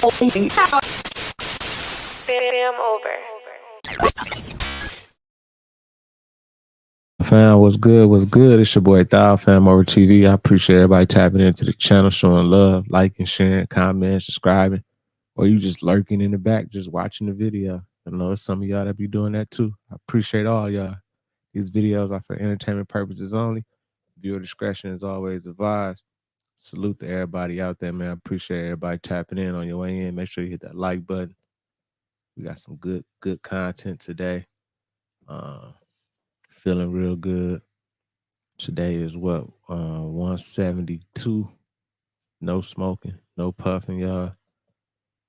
Fam, what's good? What's good? It's your boy Thou, FamOverTV. I appreciate everybody tapping into the channel, showing love, liking, sharing, commenting, subscribing, or you just lurking in the back, just watching the video. I know it's some of y'all that be doing that too. I appreciate all y'all. These videos are for entertainment purposes only. Viewer discretion is always advised. Salute to everybody out there, man. I appreciate everybody tapping in on your way in. Make sure you hit that like button. We got some good content today. Feeling real good. Today is what? 172. No smoking, no puffing, y'all.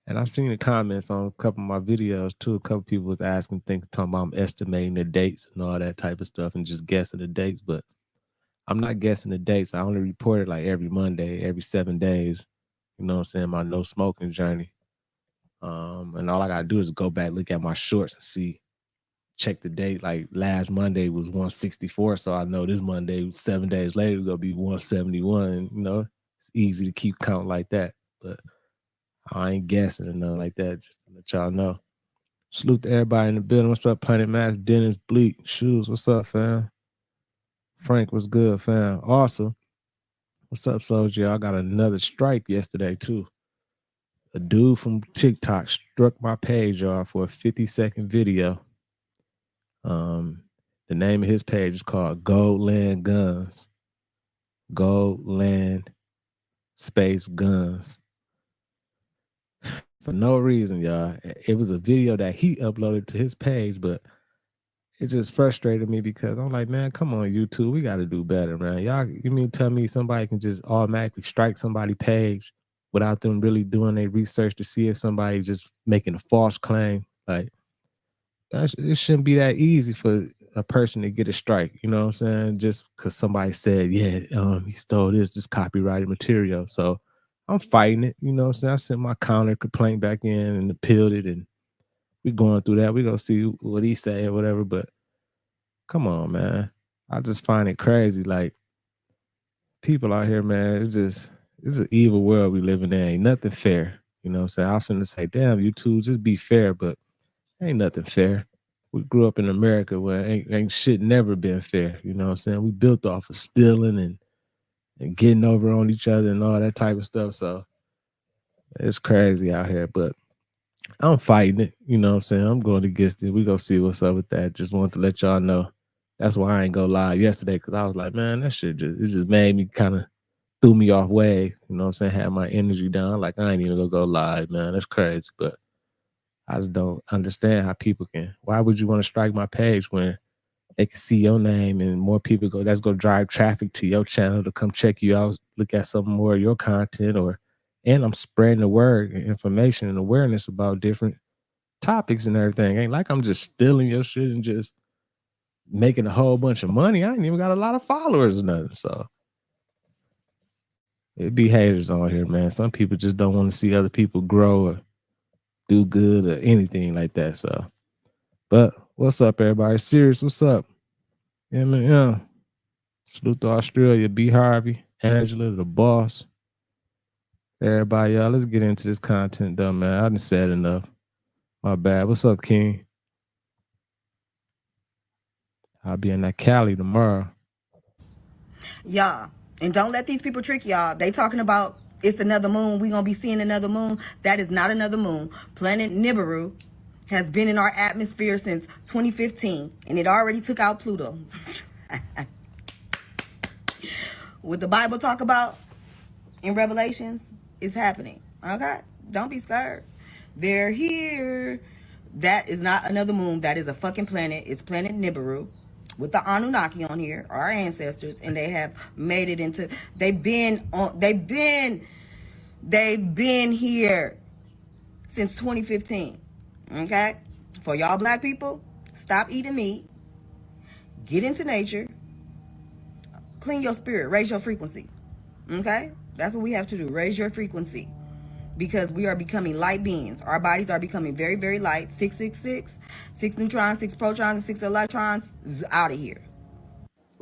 And I seen the comments on a couple of my videos too. A couple people was asking, talking about I'm estimating the dates and all that type of stuff and just guessing the dates. But I'm not guessing the dates. I only report it like every Monday, every 7 days. You know what I'm saying? My no smoking journey. And all I gotta do is go back, look at my shorts and see, check the date. Like last Monday was 164. So I know this Monday, 7 days later, it's gonna be 171. You know, it's easy to keep count like that. But I ain't guessing or nothing like that, just to let y'all know. Salute to everybody in the building. What's up, Planet Mass, Dennis, Bleak, Shoes? What's up, fam? Frank, what's good, fam? Awesome. What's up, Soldier? I got another strike yesterday, too. A dude from TikTok struck my page off for a 50-second video. The name of his page is called Goldland Guns. Goldland Space Guns. For no reason, y'all. It was a video that he uploaded to his page, but it just frustrated me because I'm like, man, come on, YouTube. We got to do better, man. Y'all, you mean tell me somebody can just automatically strike somebody's page without them really doing their research to see if somebody's just making a false claim? Like, it shouldn't be that easy for a person to get a strike, you know what I'm saying? Just because somebody said, yeah, he stole this copyrighted material. So I'm fighting it, you know what I'm saying? I sent my counter complaint back in and appealed it, and we going through that. We gonna see what he say or whatever, but come on, man. I just find it crazy. Like, people out here, man, it's an evil world we living in. Ain't nothing fair. You know what I'm saying? I was finna say, damn, YouTube, just be fair, but ain't nothing fair. We grew up in America where ain't shit never been fair. You know what I'm saying? We built off of stealing and getting over on each other and all that type of stuff. So it's crazy out here, but I'm fighting it. You know what I'm saying? I'm going against it. We gonna see what's up with that. Just wanted to let y'all know. That's why I ain't go live yesterday, because I was like, man, that shit just made me kind of threw me off way. You know what I'm saying? Had my energy down. Like, I ain't even gonna go live, man. That's crazy. But I just don't understand how people can. Why would you want to strike my page when they can see your name and more people go? That's gonna drive traffic to your channel to come check you out, look at some more of your content, and I'm spreading the word and information and awareness about different topics and everything. Ain't like I'm just stealing your shit and just making a whole bunch of money. I ain't even got a lot of followers or nothing. So it be haters on here, man. Some people just don't want to see other people grow or do good or anything like that. So, but what's up, everybody? Serious, what's up? Yeah, man, yeah. Salute to Australia, B. Harvey, Angela, the boss. Everybody, y'all, let's get into this content, though, man. I done said enough. My bad. What's up, King? I'll be in that Cali tomorrow. Y'all, and don't let these people trick y'all. They talking about it's another moon. We gonna be seeing another moon. That is not another moon. Planet Nibiru has been in our atmosphere since 2015, and it already took out Pluto. What the Bible talk about in Revelations is happening. Okay? Don't be scared. They're here. That is not another moon. That is a fucking planet. It's planet Nibiru with the Anunnaki on here, our ancestors, and they have made it into, they've been here since 2015. Okay? For y'all black people, stop eating meat. Get into nature. Clean your spirit. Raise your frequency. Okay? That's what we have to do. Raise your frequency. Because we are becoming light beings. Our bodies are becoming very, very light. 666, 6 neutrons, 6 protons, and 6 electrons is out of here.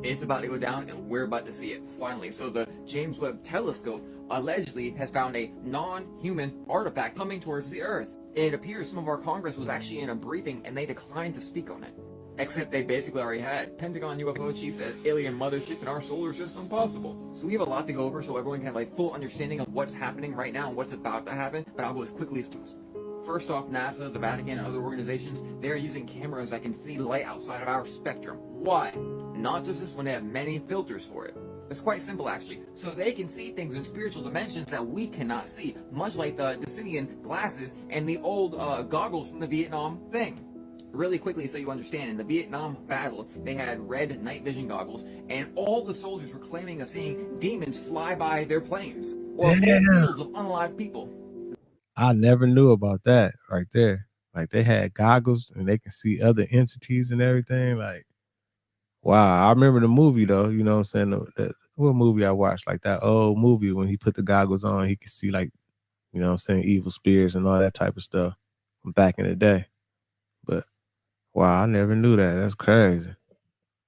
It's about to go down, and we're about to see it finally. So the James Webb Telescope allegedly has found a non-human artifact coming towards the Earth. It appears some of our Congress was actually in a briefing and they declined to speak on it. Except they basically already had. Pentagon UFO chief says alien mothership in our solar system possible. So we have a lot to go over so everyone can have a full understanding of what's happening right now and what's about to happen, but I'll go as quickly as possible. First off, NASA, the Vatican, and other organizations, they're using cameras that can see light outside of our spectrum. Why? Not just this one, they have many filters for it. It's quite simple actually. So they can see things in spiritual dimensions that we cannot see, much like the Diddy glasses and the old goggles from the Vietnam thing. Really quickly so you understand, in the Vietnam battle, they had red night vision goggles, and all the soldiers were claiming of seeing demons fly by their planes, or fields of unalive people. I never knew about that right there. Like they had goggles and they can see other entities and everything. Like, wow. I remember the movie though, you know what I'm saying? What movie I watched? Like that old movie when he put the goggles on, he could see like, you know what I'm saying, evil spirits and all that type of stuff from back in the day. But wow, I never knew that. That's crazy.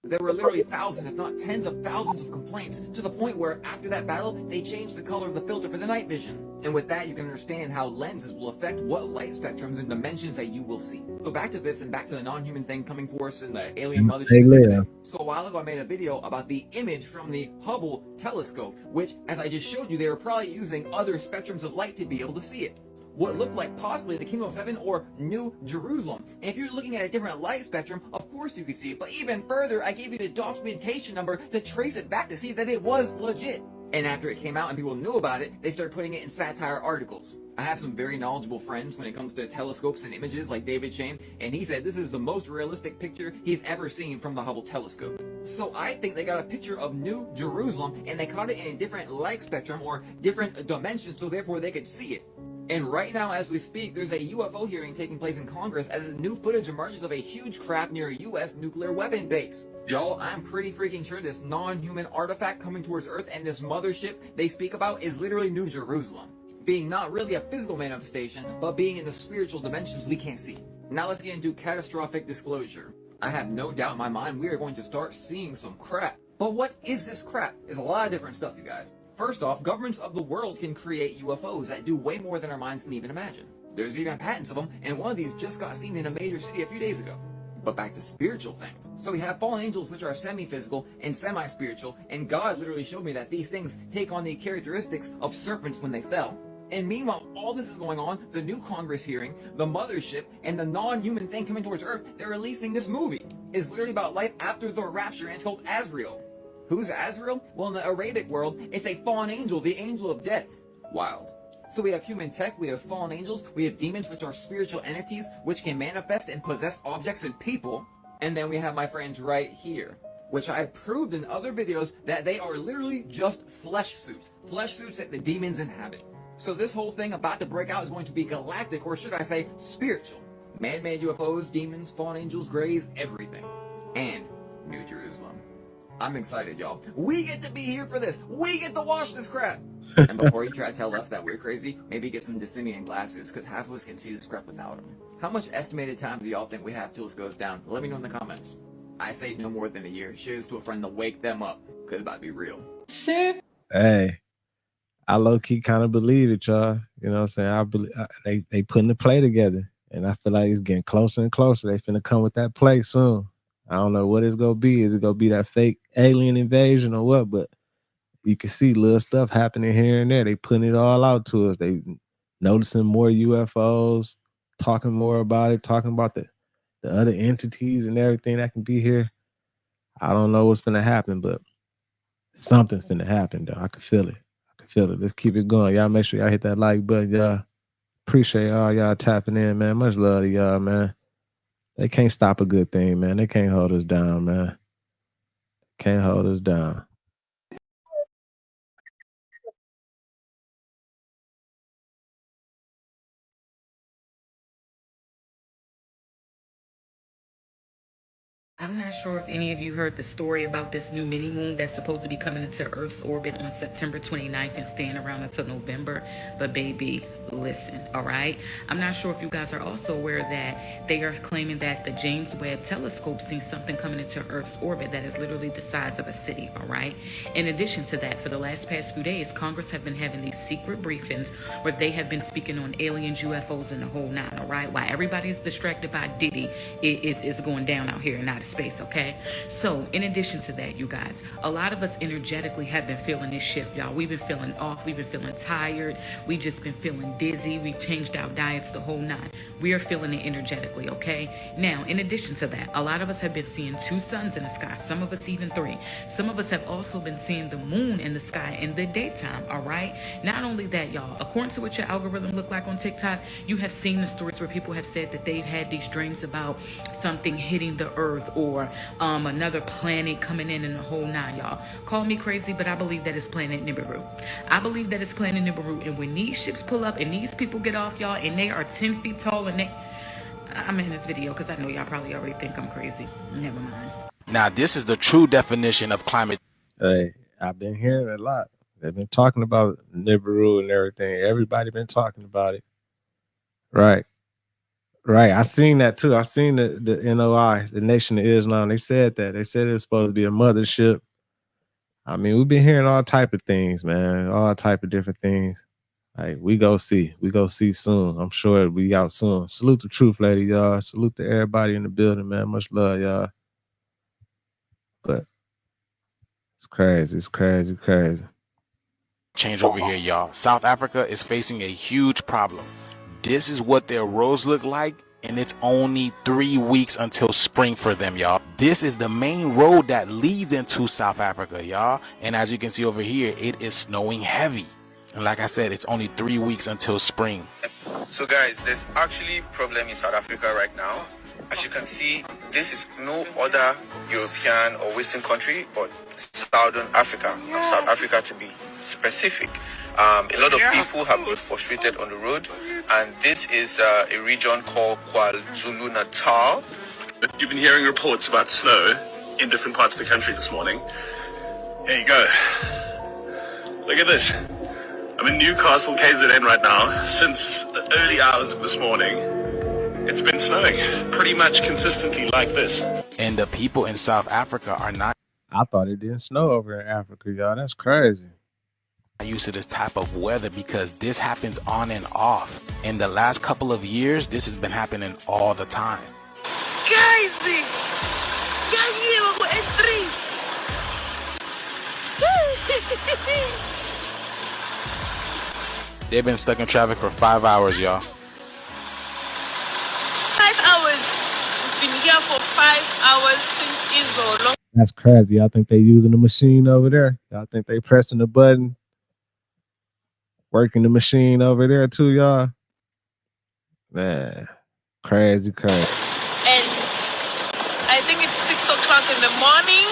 There were literally thousands, if not tens of thousands of complaints, to the point where after that battle, they changed the color of the filter for the night vision. And with that, you can understand how lenses will affect what light spectrums and dimensions that you will see. So back to this and back to the non-human thing coming for us in the alien mothership, as they say. So a while ago, I made a video about the image from the Hubble telescope, which, as I just showed you, they were probably using other spectrums of light to be able to see it. What looked like possibly the Kingdom of Heaven or New Jerusalem. And if you're looking at a different light spectrum, of course you could see it. But even further, I gave you the documentation number to trace it back to see that it was legit. And after it came out and people knew about it, they started putting it in satire articles. I have some very knowledgeable friends when it comes to telescopes and images, like David Shane, and he said this is the most realistic picture he's ever seen from the Hubble telescope. So I think they got a picture of New Jerusalem and they caught it in a different light spectrum or different dimensions, so therefore they could see it. And right now, as we speak, there's a UFO hearing taking place in Congress as new footage emerges of a huge craft near a U.S. nuclear weapon base. Y'all, I'm pretty freaking sure this non-human artifact coming towards Earth and this mothership they speak about is literally New Jerusalem. Being not really a physical manifestation, but being in the spiritual dimensions we can't see. Now let's get into catastrophic disclosure. I have no doubt in my mind we are going to start seeing some crap. But what is this crap? There's a lot of different stuff, you guys. First off, governments of the world can create UFOs that do way more than our minds can even imagine. There's even patents of them, and one of these just got seen in a major city a few days ago. But back to spiritual things. So we have fallen angels, which are semi-physical and semi-spiritual, and God literally showed me that these things take on the characteristics of serpents when they fell. And meanwhile, all this is going on, the new Congress hearing, the mothership, and the non-human thing coming towards Earth, they're releasing this movie. It's literally about life after the rapture, and it's called Azrael. Who's Azrael? Well, in the Arabic world, it's a fallen angel, the angel of death. Wild. So we have human tech, we have fallen angels, we have demons, which are spiritual entities, which can manifest and possess objects and people. And then we have my friends right here, which I have proved in other videos that they are literally just flesh suits that the demons inhabit. So this whole thing about to break out is going to be galactic, or should I say, spiritual. Man-made UFOs, demons, fallen angels, grays, everything. And New Jerusalem. I'm excited, y'all. We get to be here for this. We get to watch this crap. And before you try to tell us that we're crazy, maybe get some Diddy glasses, because half of us can see this crap without them. How much estimated time do y'all think we have till this goes down? Let me know in the comments. I say no more than a year. Share this to a friend to wake them up, because it's about to be real. Hey, I low-key kind of believe it, y'all. You know what I'm saying? I believe they putting the play together, and I feel like it's getting closer and closer. They finna come with that play soon. I don't know what it's gonna be. Is it gonna be that fake alien invasion or what? But you can see little stuff happening here and there. They putting it all out to us. They noticing more UFOs, talking more about it, talking about the other entities and everything that can be here. I don't know what's gonna happen, but something's finna happen, though. I can feel it. I can feel it. Let's keep it going. Y'all make sure y'all hit that like button, y'all. Appreciate all y'all tapping in, man. Much love to y'all, man. They can't stop a good thing, man. They can't hold us down, man. Can't hold us down. I'm not sure if any of you heard the story about this new mini moon that's supposed to be coming into Earth's orbit on September 29th and staying around until November. But baby, listen, all right? I'm not sure if you guys are also aware that they are claiming that the James Webb telescope sees something coming into Earth's orbit that is literally the size of a city, all right? In addition to that, for the past few days, Congress have been having these secret briefings where they have been speaking on aliens, UFOs, and the whole nine, all right? While everybody's distracted by Diddy, it's going down out here in outer space, okay? So in addition to that, you guys, a lot of us energetically have been feeling this shift, y'all. We've been feeling off. We've been feeling tired. We've just been feeling dizzy. We've changed our diets, the whole nine. We are feeling it energetically, okay? Now, in addition to that, a lot of us have been seeing 2 suns in the sky. Some of us even 3. Some of us have also been seeing the moon in the sky in the daytime, all right? Not only that, y'all, according to what your algorithm look like on TikTok, you have seen the stories where people have said that they've had these dreams about something hitting the earth or another planet coming in the whole nine, y'all. Call me crazy, but I believe that it's planet Nibiru. I believe that it's planet Nibiru, and when these ships pull up and these people get off, y'all, and they are 10 feet tall and I'm in this video because I know y'all probably already think I'm crazy. Never mind. Now, this is the true definition of climate. Hey, I've been hearing a lot. They've been talking about Nibiru and everything. Everybody been talking about it. Right. Right. I seen that too. I seen the NOI, the Nation of Islam. They said that. They said it was supposed to be a mothership. I mean, we've been hearing all type of things, man. All type of different things. Like, we go see soon. I'm sure it'll be out soon. Salute the truth, lady, y'all. Salute to everybody in the building, man. Much love, y'all. But it's crazy. It's crazy. Crazy. Change over here, y'all. South Africa is facing a huge problem. This is what their roads look like, and it's only 3 weeks until spring for them, y'all. This is the main road that leads into South Africa, y'all. And as you can see over here, it is snowing heavy. And like I said, it's only 3 weeks until spring. So guys, there's actually a problem in South Africa right now. As you can see, this is no other European or Western country, but Southern Africa, and South Africa to be specific. A lot of people have been frustrated on the road, and this is a region called KwaZulu-Natal. You've been hearing reports about snow in different parts of the country this morning. Here you go. Look at this. I'm in Newcastle, KZN right now. Since the early hours of this morning, it's been snowing pretty much consistently like this. And the people in South Africa are not. I thought it didn't snow over in Africa, y'all. That's crazy. Used to this type of weather because this happens on and off. In the last couple of years, this has been happening all the time. Guys, They've been stuck in traffic for 5 hours, y'all. 5 hours. We've been here for 5 hours since Izolo. That's crazy. Y'all think they using the machine over there? Y'all think they pressing the button? Working the machine over there too, y'all? Man, crazy. And I think it's 6 o'clock in the morning.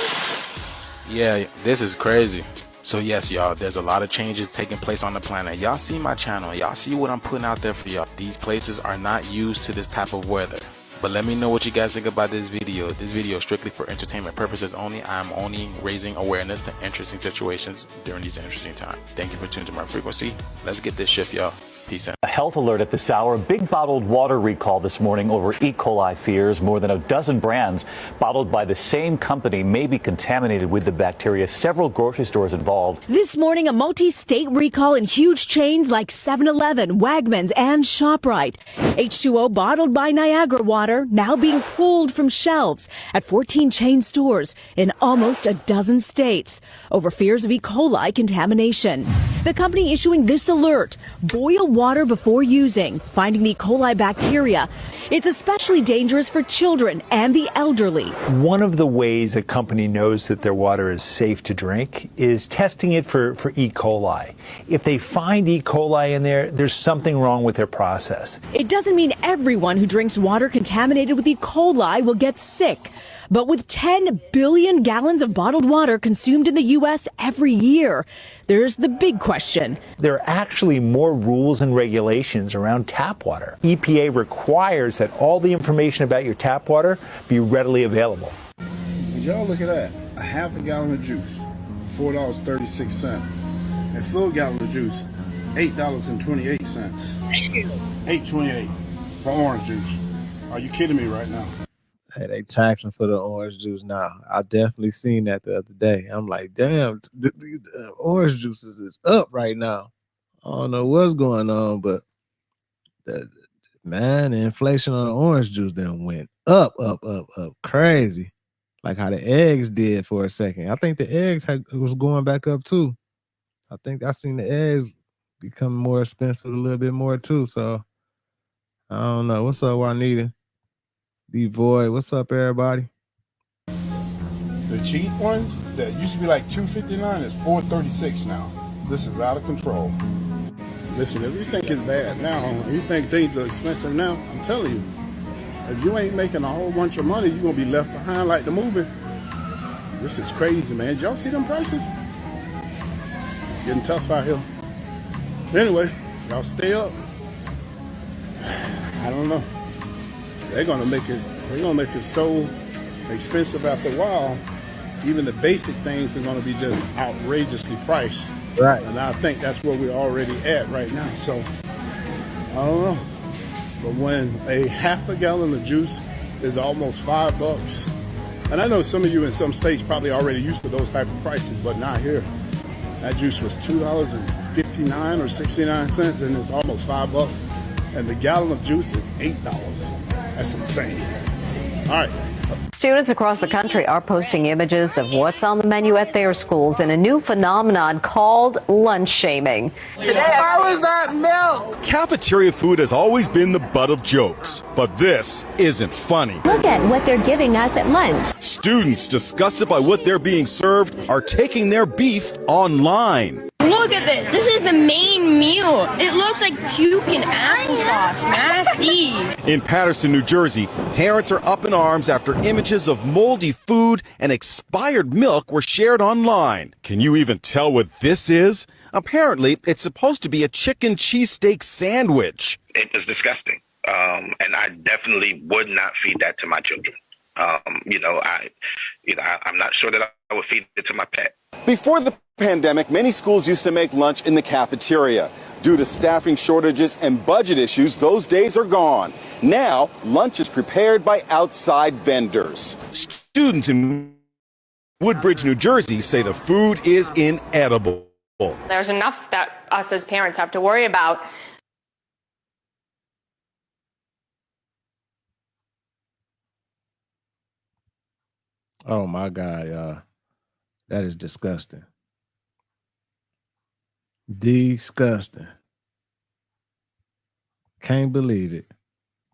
Yeah, this is crazy. So yes, y'all, there's a lot of changes taking place on the planet. Y'all see my channel. Y'all see what I'm putting out there for y'all. These places are not used to this type of weather. But let me know what you guys think about this video. This video is strictly for entertainment purposes only. I'm only raising awareness to interesting situations during these interesting times. Thank you for tuning to my frequency. Let's get this shift, y'all. Peace out. A health alert at this hour. A big bottled water recall this morning over E. coli fears. More than a dozen brands bottled by the same company may be contaminated with the bacteria. Several grocery stores involved. This morning, a multi-state recall in huge chains like 7-Eleven, Wegmans, and ShopRite. H2O bottled by Niagara Water now being pulled from shelves at 14 chain stores in almost a dozen states over fears of E. coli contamination. The company issuing this alert: boil water before using. Finding the E. coli bacteria, it's especially dangerous for children and the elderly. One of the ways a company knows that their water is safe to drink is testing it for E. coli. If they find E. coli in there, there's something wrong with their process. It doesn't mean everyone who drinks water contaminated with E. coli will get sick. But with 10 billion gallons of bottled water consumed in the U.S. every year, there's the big question. There are actually more rules and regulations around tap water. EPA requires that all the information about your tap water be readily available. y'all look at that. A half a gallon of juice, $4.36. A full gallon of juice, $8.28. $8.28 for orange juice. Are you kidding me right now? Hey, they taxing for the orange juice now. I definitely seen that the other day. I'm like, damn, these orange juices is up right now. I don't know what's going on, but man, the inflation on the orange juice then went up, crazy. Like how the eggs did for a second. I think the eggs was going back up too. I think I seen the eggs become more expensive a little bit more too. So I don't know. What's up, Juanita? D-Void, what's up, everybody? The cheap ones that used to be like $2.59 is $4.36 now. This is out of control. Listen, if you think it's bad now, if you think things are expensive now, I'm telling you, if you ain't making a whole bunch of money, you're gonna be left behind like the movie. This is crazy, man. Did y'all see them prices? It's getting tough out here. Anyway, y'all stay up. I don't know. They're gonna make it so expensive after a while. Even the basic things are gonna be just outrageously priced. Right. And I think that's where we're already at right now. So I don't know. But when a half a gallon of juice is almost $5, and I know some of you in some states probably already used to those type of prices, but not here. That juice was $2.59 or 69 cents, and it's almost $5. And the gallon of juice is $8. That's insane. All right. Students across the country are posting images of what's on the menu at their schools in a new phenomenon called lunch shaming. How is that milk? Cafeteria food has always been the butt of jokes, but this isn't funny. Look at what they're giving us at lunch. Students disgusted by what they're being served are taking their beef online. Look at this. This is the main meal. It looks like puke and applesauce. Nasty. In Paterson, New Jersey, parents are up in arms after images of moldy food and expired milk were shared online. Can you even tell what this is? Apparently, it's supposed to be a chicken cheesesteak sandwich. It was disgusting. And I definitely would not feed that to my children. I'm not sure that I would feed it to my pet. Before the pandemic, many schools used to make lunch in the cafeteria. Due to staffing shortages and budget issues, those days are gone. Now, lunch is prepared by outside vendors. Students in Woodbridge, New Jersey say the food is inedible. There's enough that us as parents have to worry about. Oh my God, y'all. That is disgusting. Disgusting. Can't believe it.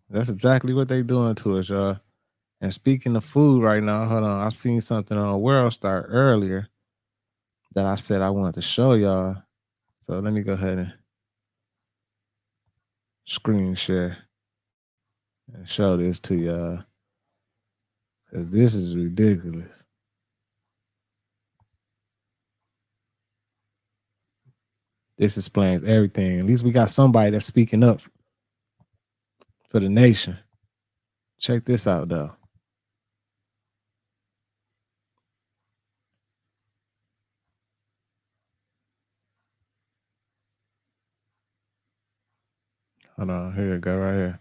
That's exactly what they doing to us, y'all. And speaking of food right now, hold on. I seen something on World Star earlier that I said I wanted to show y'all. So let me go ahead and screen share and show this to y'all. Cause this is ridiculous. This explains everything. At least we got somebody that's speaking up for the nation. Check this out, though. Hold on, here you go, right here.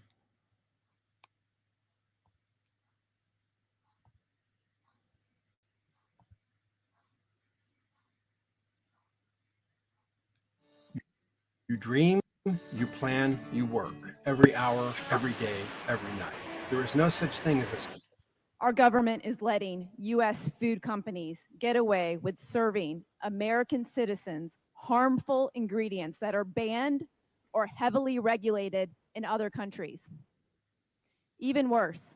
You dream, you plan, you work every hour, every day, every night. There is no such thing as a... Our government is letting U.S. food companies get away with serving American citizens harmful ingredients that are banned or heavily regulated in other countries. Even worse,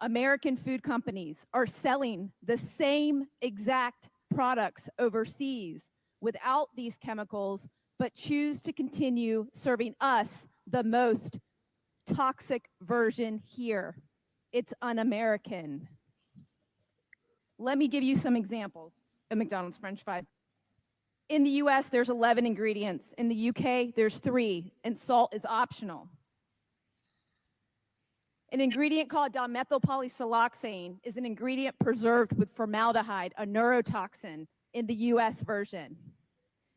American food companies are selling the same exact products overseas without these chemicals, but choose to continue serving us the most toxic version here. It's un-American. Let me give you some examples of McDonald's French fries. In the US, there's 11 ingredients. In the UK, there's 3, and salt is optional. An ingredient called dimethylpolysiloxane is an ingredient preserved with formaldehyde, a neurotoxin, in the US version.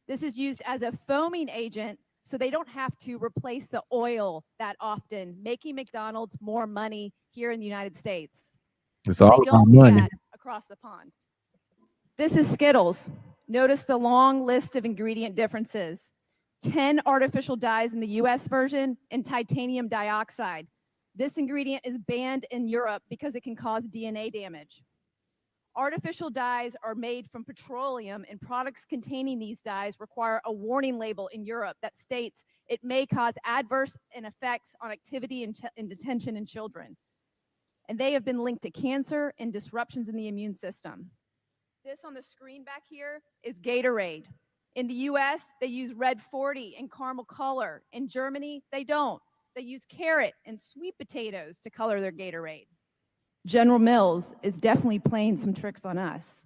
This is used as a foaming agent so they don't have to replace the oil that often, making McDonald's more money here in the United States. It's all They about don't do money. that across the pond. This is Skittles. Notice the long list of ingredient differences. 10 artificial dyes in the US version and titanium dioxide. This ingredient is banned in Europe because it can cause DNA damage. Artificial dyes are made from petroleum, and products containing these dyes require a warning label in Europe that states it may cause adverse effects on activity and detention in children. And they have been linked to cancer and disruptions in the immune system. This on the screen back here is Gatorade. In the US, they use red 40 and caramel color. In Germany, they don't. They use carrot and sweet potatoes to color their Gatorade. General Mills is definitely playing some tricks on us.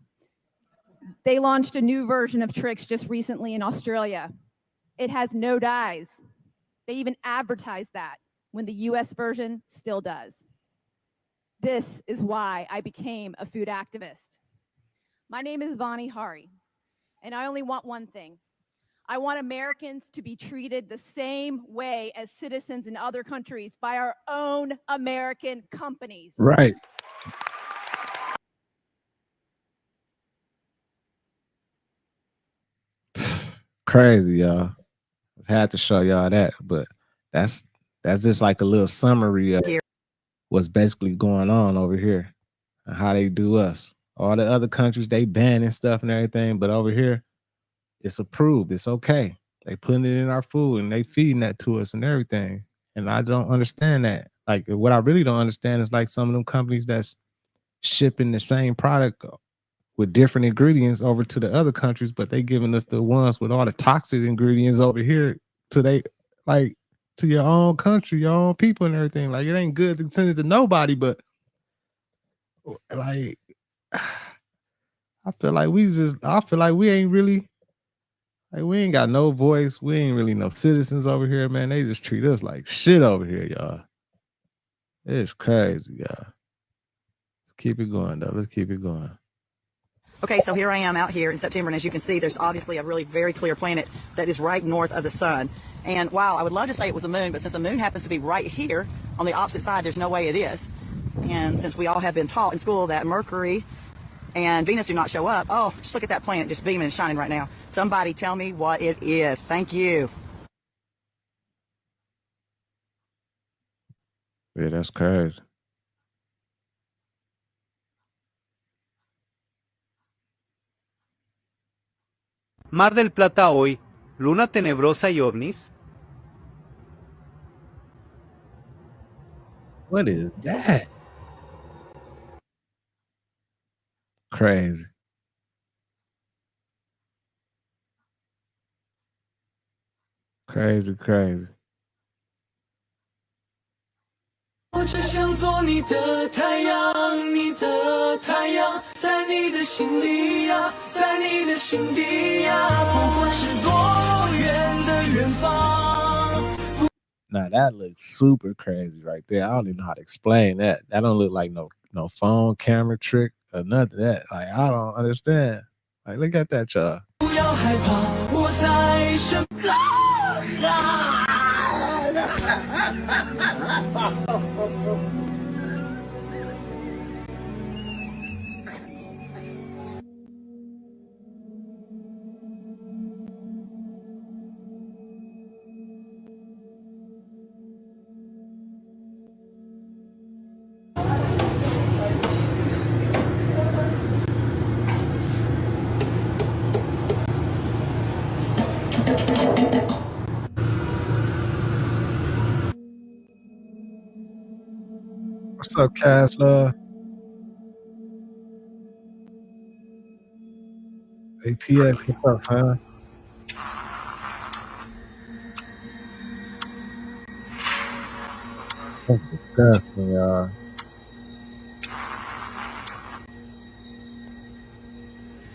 They launched a new version of Trix just recently in Australia. It has no dyes. They even advertise that when the US version still does. This is why I became a food activist. My name is Vani Hari, and I only want one thing. I want Americans to be treated the same way as citizens in other countries by our own American companies. Right. Crazy, y'all. I had to show y'all that, but that's just like a little summary of what's basically going on over here and how they do us. All the other countries, they banning stuff and everything, but over here, it's approved. It's okay. They putting it in our food and they feeding that to us and everything. And I don't understand that. Like, what I really don't understand is like some of them companies that's shipping the same product with different ingredients over to the other countries, but they giving us the ones with all the toxic ingredients over here to to your own country, your own people and everything. Like, it ain't good to send it to nobody, but like, I feel like we ain't really, like, we ain't got no voice. We ain't really no citizens over here, man. They just treat us like shit over here, y'all. It's crazy, y'all. Let's keep it going, though. Let's keep it going. Okay, so here I am out here in September, and as you can see, there's obviously a really very clear planet that is right north of the sun. And wow, I would love to say it was the moon, but since the moon happens to be right here on the opposite side, there's no way it is. And since we all have been taught in school that Mercury and Venus do not show up, oh, just look at that planet just beaming and shining right now. Somebody tell me what it is. Thank you. Yeah, that's crazy. Mar del Plata hoy, luna tenebrosa y ovnis. What is that? Crazy. Crazy, crazy. 我只想做你的太阳，你的太阳，在你的心里呀，在你的心底呀，不管是多远的远方。 Now that looks super crazy right there. I don't even know how to explain that. That don't look like no phone camera trick or nothing. That, like, I don't understand. Like, look at that, y'all. 不要害怕，我在身边。 What's up, Cash Love? ATX, what's up, man? That's disgusting, y'all.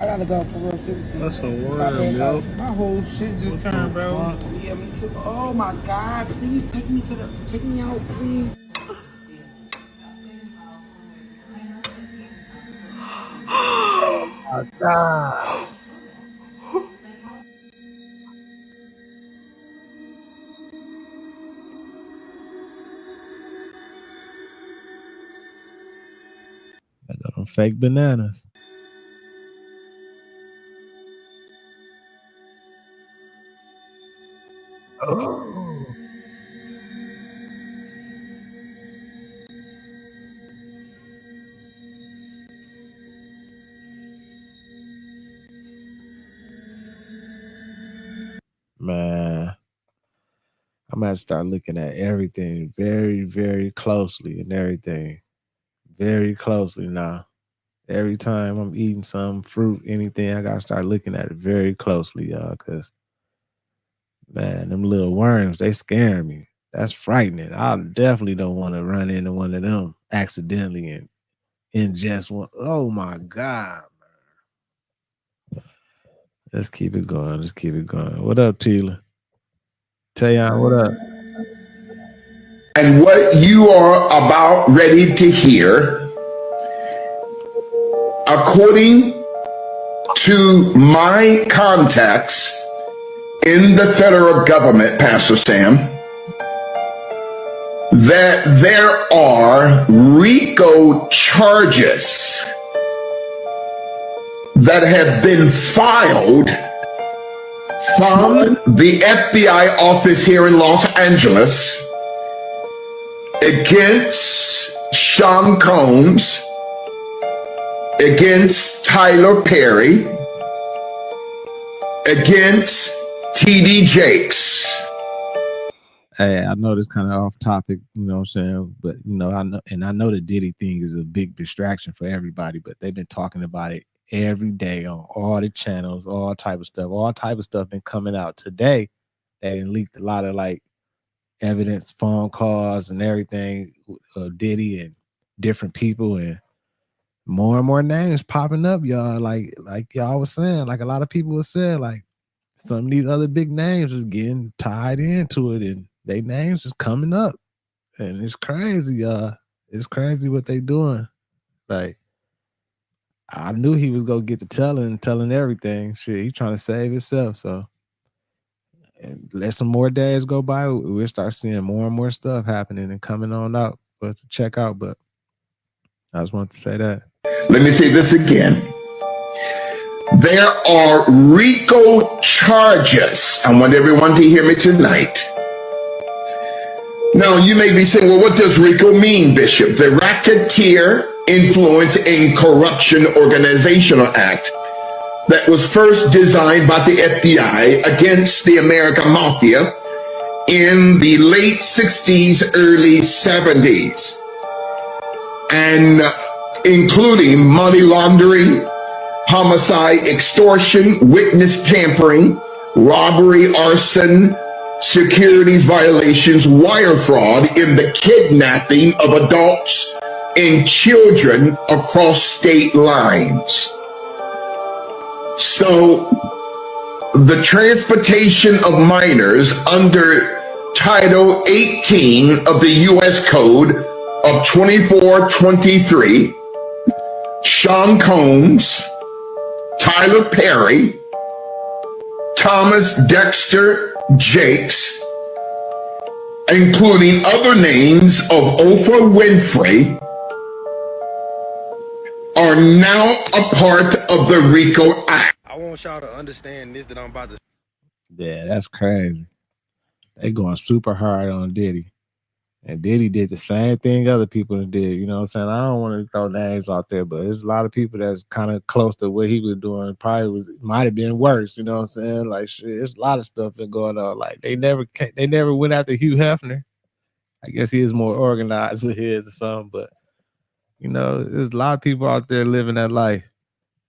I gotta go for real citizen. That's a worm, yo. My whole shit just turned, bro. Yeah, me too. Oh my God! Please take me out, please. my God. I got them fake bananas. Oh. Man, I'm gonna start looking at everything very, very closely and everything. Very closely now. Every time I'm eating some fruit, anything, I gotta start looking at it very closely, y'all, because man, them little worms, they scare me. That's frightening. I definitely don't want to run into one of them accidentally and ingest one. Oh my God. Let's keep it going. Let's keep it going. What up, Tila? Tayon, what up? And what you are about ready to hear, according to my contacts in the federal government, Pastor Sam, that there are RICO charges that have been filed from the FBI office here in Los Angeles against Sean Combs, against Tyler Perry, against TD Jakes. Hey, I know this kind of off topic, you know what I'm saying? But you know, I know the Diddy thing is a big distraction for everybody, but they've been talking about it every day on all the channels, all type of stuff been coming out today. They leaked a lot of like evidence, phone calls and everything of Diddy and different people, and more and more names popping up, y'all. Like y'all was saying, like a lot of people were saying, like some of these other big names is getting tied into it, and they names is coming up, and it's crazy, y'all. It's crazy what they doing. Like I knew he was gonna get to telling everything. Shit, he trying to save himself. So and let some more days go by, we'll start seeing more and more stuff happening and coming on out for us to check out. But I just want to say that. Let me say this again. There are RICO charges. I want everyone to hear me tonight. Now, you may be saying, well, what does RICO mean, Bishop? The Racketeer Influence in Corruption Organizational Act that was first designed by the FBI against the American Mafia in the late 60s, early 70s, and including money laundering, homicide, extortion, witness tampering, robbery, arson, securities violations, wire fraud, in the kidnapping of adults and children across state lines. So the transportation of minors under Title 18 of the U.S. Code of 2423, Sean Combs, Tyler Perry, Thomas Dexter Jakes, including other names of Oprah Winfrey, are now a part of the RICO Act. I want y'all to understand this, that I'm about to. Yeah, that's crazy. They going super hard on Diddy. And Diddy did the same thing other people did. You know what I'm saying? I don't want to throw names out there, but there's a lot of people that's kind of close to what he was doing. Probably might have been worse. You know what I'm saying? Like shit, there's a lot of stuff been going on. Like they never went after Hugh Hefner. I guess he is more organized with his or something, but you know, there's a lot of people out there living that life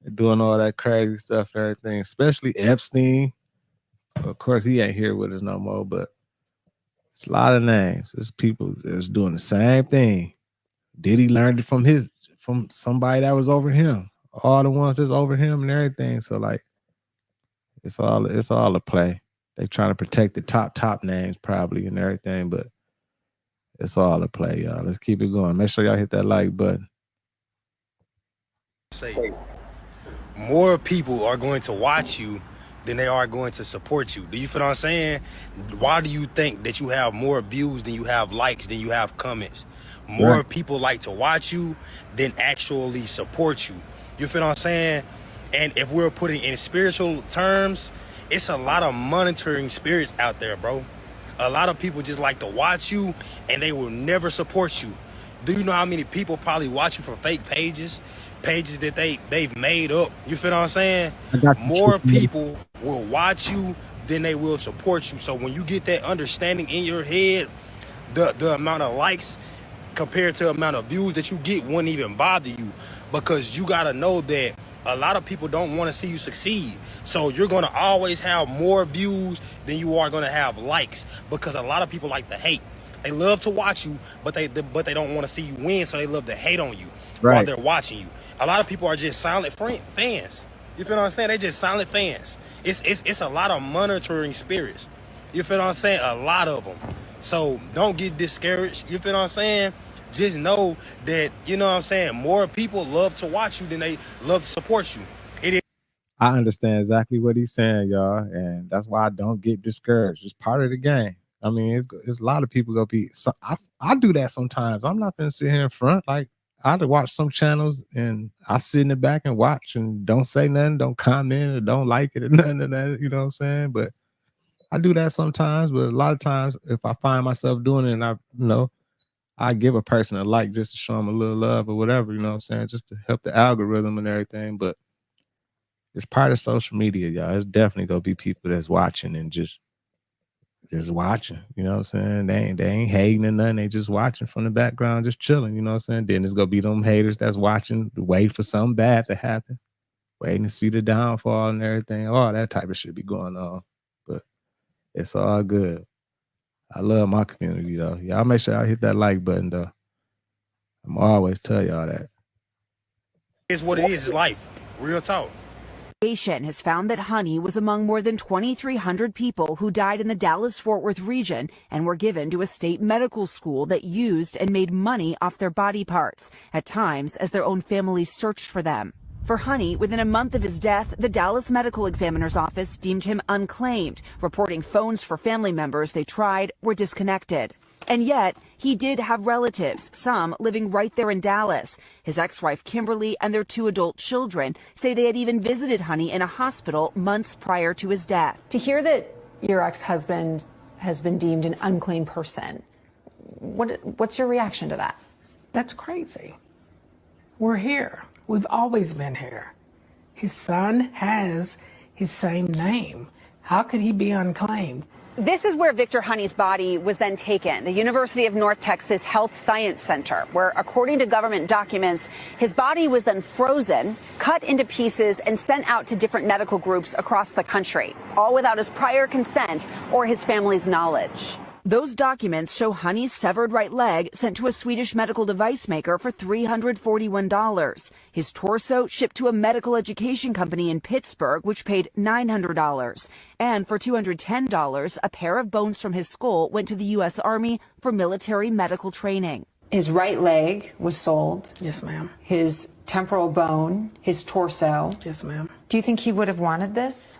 and doing all that crazy stuff and everything, especially Epstein. Of course, he ain't here with us no more, but it's a lot of names. There's people that's doing the same thing. Diddy learned it from somebody that was over him. All the ones that's over him and everything. So like, it's all a play. They trying to protect the top names probably and everything, but it's all a play, y'all. Let's keep it going. Make sure y'all hit that like button. Say, more people are going to watch you than they are going to support you. Do you feel what I'm saying? Why do you think that you have more views than you have likes, than you have comments? More Right. people like to watch you than actually support you. You feel what I'm saying? And if we're putting in spiritual terms, it's a lot of monitoring spirits out there, bro. A lot of people just like to watch you and they will never support you. Do you know how many people probably watch you from fake pages that they've made up? You feel what I'm saying? I got you. More people will watch you than they will support you. So when you get that understanding in your head, the amount of likes compared to the amount of views that you get wouldn't even bother you, because you got to know that a lot of people don't want to see you succeed. So you're going to always have more views than you are going to have likes, because a lot of people like to hate. They love to watch you, but they don't want to see you win, so they love to hate on you while Right. they're watching you. A lot of people are just silent fans. You feel what I'm saying? They just silent fans. It's a lot of monitoring spirits. You feel what I'm saying? A lot of them. So don't get discouraged. You feel what I'm saying? Just know that, you know what I'm saying, more people love to watch you than they love to support you. It is. I understand exactly what he's saying, y'all, and that's why I don't get discouraged. It's part of the game. I mean, it's a lot of people gonna be. So I do that sometimes. I'm not gonna sit here in front. Like I watch some channels and I sit in the back and watch and don't say nothing, don't comment or don't like it or none of that. You know what I'm saying? But I do that sometimes. But a lot of times, if I find myself doing it, and I give a person a like just to show them a little love or whatever. You know what I'm saying? Just to help the algorithm and everything. But it's part of social media, y'all. It's definitely gonna be people that's watching and just watching. You know what I'm saying? They ain't hating or nothing. They just watching from the background, just chilling. You know what I'm saying? Then it's gonna be them haters that's watching, wait for something bad to happen, waiting to see the downfall and everything. All that type of shit be going on. But it's all good. I love my community though. Y'all make sure y'all hit that like button though. I'm always tell y'all that. It's what it is. It's life. Real talk. Investigation has found that Honey was among more than 2,300 people who died in the Dallas-Fort Worth region and were given to a state medical school that used and made money off their body parts, at times as their own families searched for them. For Honey, within a month of his death, the Dallas Medical Examiner's Office deemed him unclaimed, reporting phones for family members they tried were disconnected. And yet, he did have relatives, some living right there in Dallas. His ex-wife, Kimberly, and their 2 adult children say they had even visited Honey in a hospital months prior to his death. To hear that your ex-husband has been deemed an unclaimed person, what's your reaction to that? That's crazy. We're here. We've always been here. His son has his same name. How could he be unclaimed? This is where Victor Honey's body was then taken, the University of North Texas Health Science Center, where, according to government documents, his body was then frozen, cut into pieces, and sent out to different medical groups across the country, all without his prior consent or his family's knowledge. Those documents show Honey's severed right leg sent to a Swedish medical device maker for $341. His torso shipped to a medical education company in Pittsburgh, which paid $900. And for $210, a pair of bones from his skull went to the U.S. Army for military medical training. His right leg was sold. Yes, ma'am. His temporal bone, his torso. Yes, ma'am. Do you think he would have wanted this?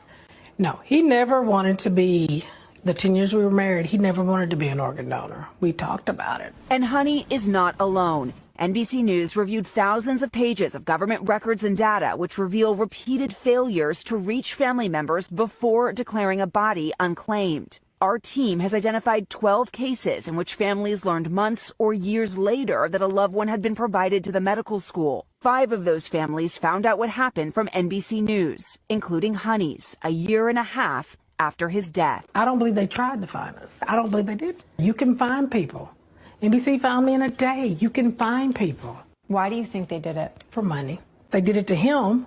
No, he never wanted to be, the 10 years we were married, he never wanted to be an organ donor. We talked about it. And Honey is not alone. NBC News reviewed thousands of pages of government records and data which reveal repeated failures to reach family members before declaring a body unclaimed. Our team has identified 12 cases in which families learned months or years later that a loved one had been provided to the medical school. 5 of those families found out what happened from NBC News, including Honey's, a year and a half after his death. I don't believe they tried to find us. I don't believe they did. You can find people. NBC found me in a day. You can find people. Why do you think they did it? For money. They did it to him,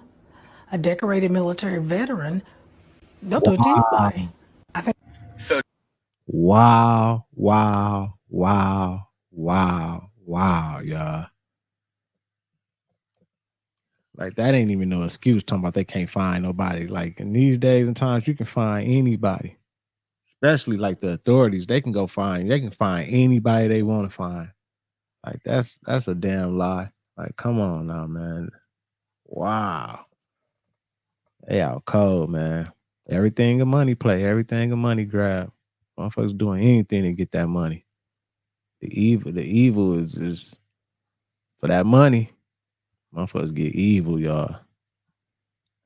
a decorated military veteran. They'll do it to anybody. I think. So. Wow, y'all. Like, that ain't even no excuse talking about they can't find nobody. Like, in these days and times, you can find anybody. Especially like the authorities, they can find anybody they want to find. Like, that's a damn lie. Like, come on now, man. Wow. They out cold, man. Everything a money play, everything a money grab. Motherfuckers doing anything to get that money. The evil is for that money. Motherfuckers get evil, y'all.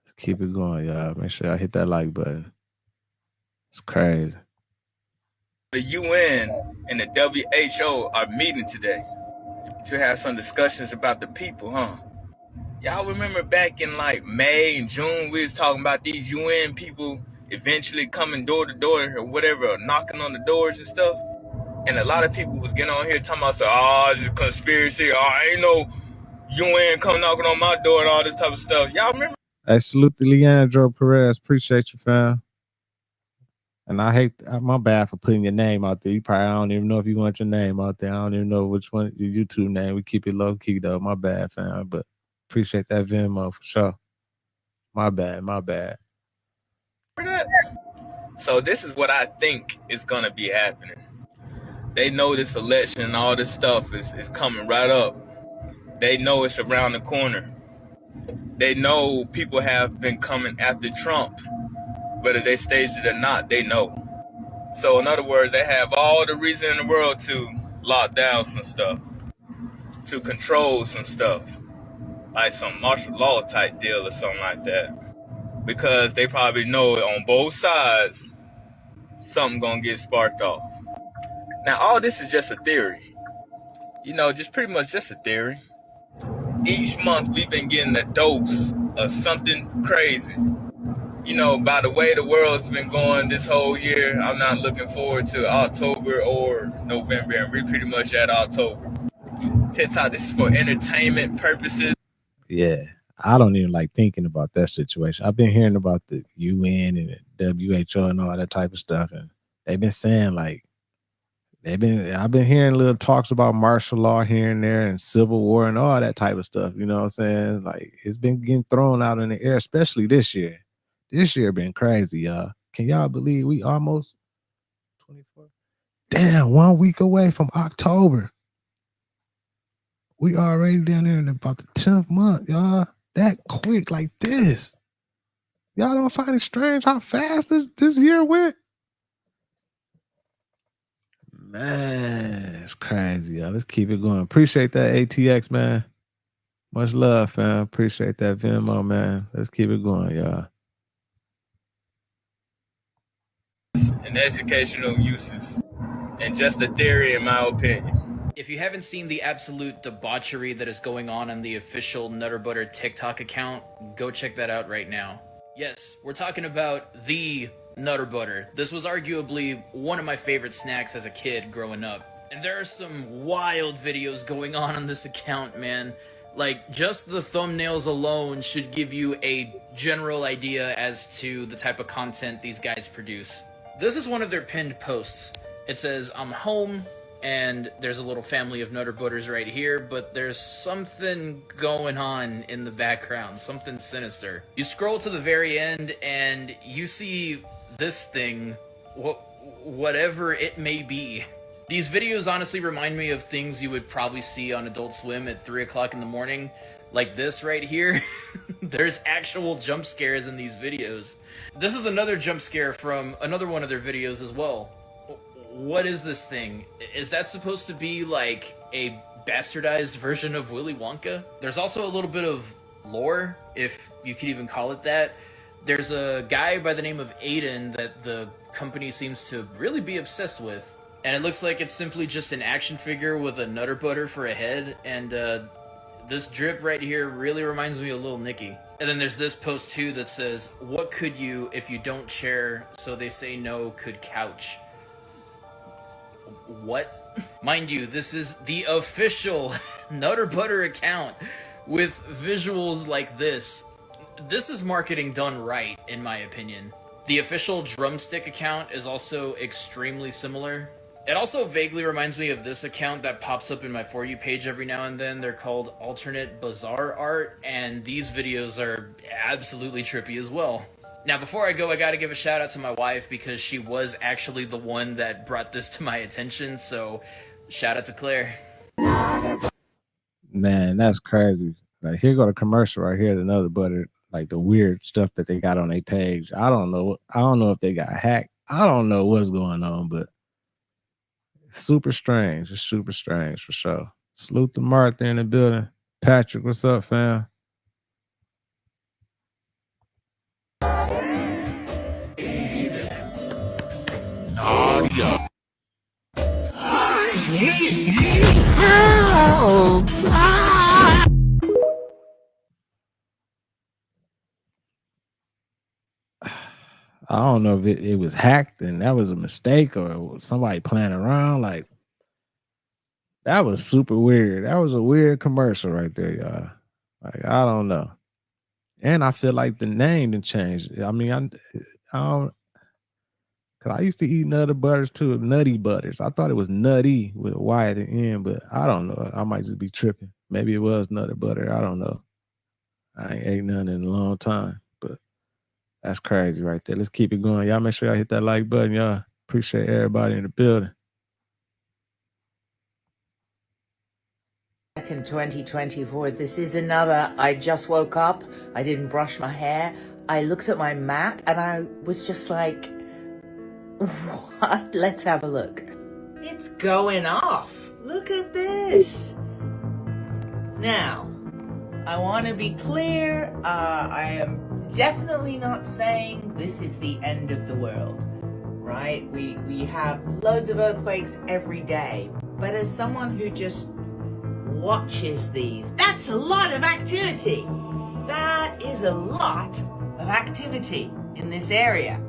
Let's keep it going, y'all. Make sure y'all hit that like button. It's crazy. The UN and the WHO are meeting today to have some discussions about the people, huh? Y'all remember back in like May and June, we was talking about these UN people eventually coming door to door or whatever, or knocking on the doors and stuff. And a lot of people was getting on here talking about, oh, it's a conspiracy. Oh, ain't no UN come knocking on my door and all this type of stuff. Y'all remember? Hey, salute to Leandro Perez. Appreciate you, fam. And I hate, my bad for putting your name out there. I don't even know if you want your name out there. I don't even know which one, your YouTube name. We keep it low key though. My bad, fam. But appreciate that Venmo for sure. My bad. So this is what I think is gonna be happening. They know this election and all this stuff is coming right up. They know it's around the corner. They know people have been coming after Trump. Whether they staged it or not, they know. So in other words, they have all the reason in the world to lock down some stuff, to control some stuff, like some martial law type deal or something like that. Because they probably know on both sides, something gonna get sparked off. Now, all this is just a theory. You know, just pretty much just a theory. Each month we've been getting a dose of something crazy. You know, by the way the world's been going this whole year, I'm not looking forward to October or November, and we're pretty much at October. TikTok, this is for entertainment purposes. Yeah, I don't even like thinking about that situation. I've been hearing about the UN and the WHO and all that type of stuff, and they've been saying like, I've been hearing little talks about martial law here and there and civil war and all that type of stuff. You know what I'm saying? Like, it's been getting thrown out in the air, especially this year. This year been crazy, y'all. Can y'all believe we almost 24? Damn, 1 week away from October. We already down there in about the 10th month, y'all. That quick like this. Y'all don't find it strange how fast this year went? Man, it's crazy, y'all. Let's keep it going. Appreciate that ATX, man. Much love, fam. Appreciate that Venmo, man. Let's keep it going, y'all. And educational uses, and just a theory in my opinion. If you haven't seen the absolute debauchery that is going on the official Nutter Butter TikTok account, go check that out right now. Yes, we're talking about the Nutter Butter. This was arguably one of my favorite snacks as a kid growing up. And there are some wild videos going on this account, man. Like, just the thumbnails alone should give you a general idea as to the type of content these guys produce. This is one of their pinned posts. It says, I'm home, and there's a little family of Nutter Butters right here, but there's something going on in the background, something sinister. You scroll to the very end, and you see this thing, whatever it may be. These videos honestly remind me of things you would probably see on Adult Swim at 3 o'clock in the morning, like this right here. There's actual jump scares in these videos. This is another jump scare from another one of their videos as well. What is this thing? Is that supposed to be like a bastardized version of Willy Wonka? There's also a little bit of lore, if you could even call it that. There's a guy by the name of Aiden that the company seems to really be obsessed with. And it looks like it's simply just an action figure with a Nutter Butter for a head, and this drip right here really reminds me of Lil Nicky. And then there's this post too that says, what could you if you don't share, so they say no could couch? What? Mind you, this is the official Nutter Butter account with visuals like this. This is marketing done right, in my opinion. The official Drumstick account is also extremely similar. It also vaguely reminds me of this account that pops up in my For You page every now and then. They're called Alternate Bizarre Art, and these videos are absolutely trippy as well. Now, before I go, I gotta give a shout out to my wife because she was actually the one that brought this to my attention, so shout out to Claire. Man, that's crazy. Like, here go the commercial right here, the Nutter Butter. like the weird stuff that they got on their page. I don't know if they got hacked. I don't know what's going on, but it's super strange. It's super strange for sure. Salute to Martha in the building. Patrick, what's up, fam? Oh, yeah. I don't know if it was hacked and that was a mistake or it was somebody playing around. Like, that was super weird. That was a weird commercial right there, y'all. Like, I don't know. And I feel like the name didn't change. I mean, I don't, because I used to eat Nutter Butters too, Nutty Butters. I thought it was Nutty with a Y at the end, but I don't know. I might just be tripping. Maybe it was Nutter Butter. I don't know. I ain't ate none in a long time, but that's crazy right there. Let's keep it going. Y'all make sure y'all hit that like button, y'all. Appreciate everybody in the building. Back in 2024, this is another, I just woke up, I didn't brush my hair, I looked at my map and I was just like, what? Let's have a look. It's going off. Look at this. Now, I want to be clear, I am definitely not saying this is the end of the world, right? We have loads of earthquakes every day, but as someone who just watches these, that's a lot of activity. That is a lot of activity in this area.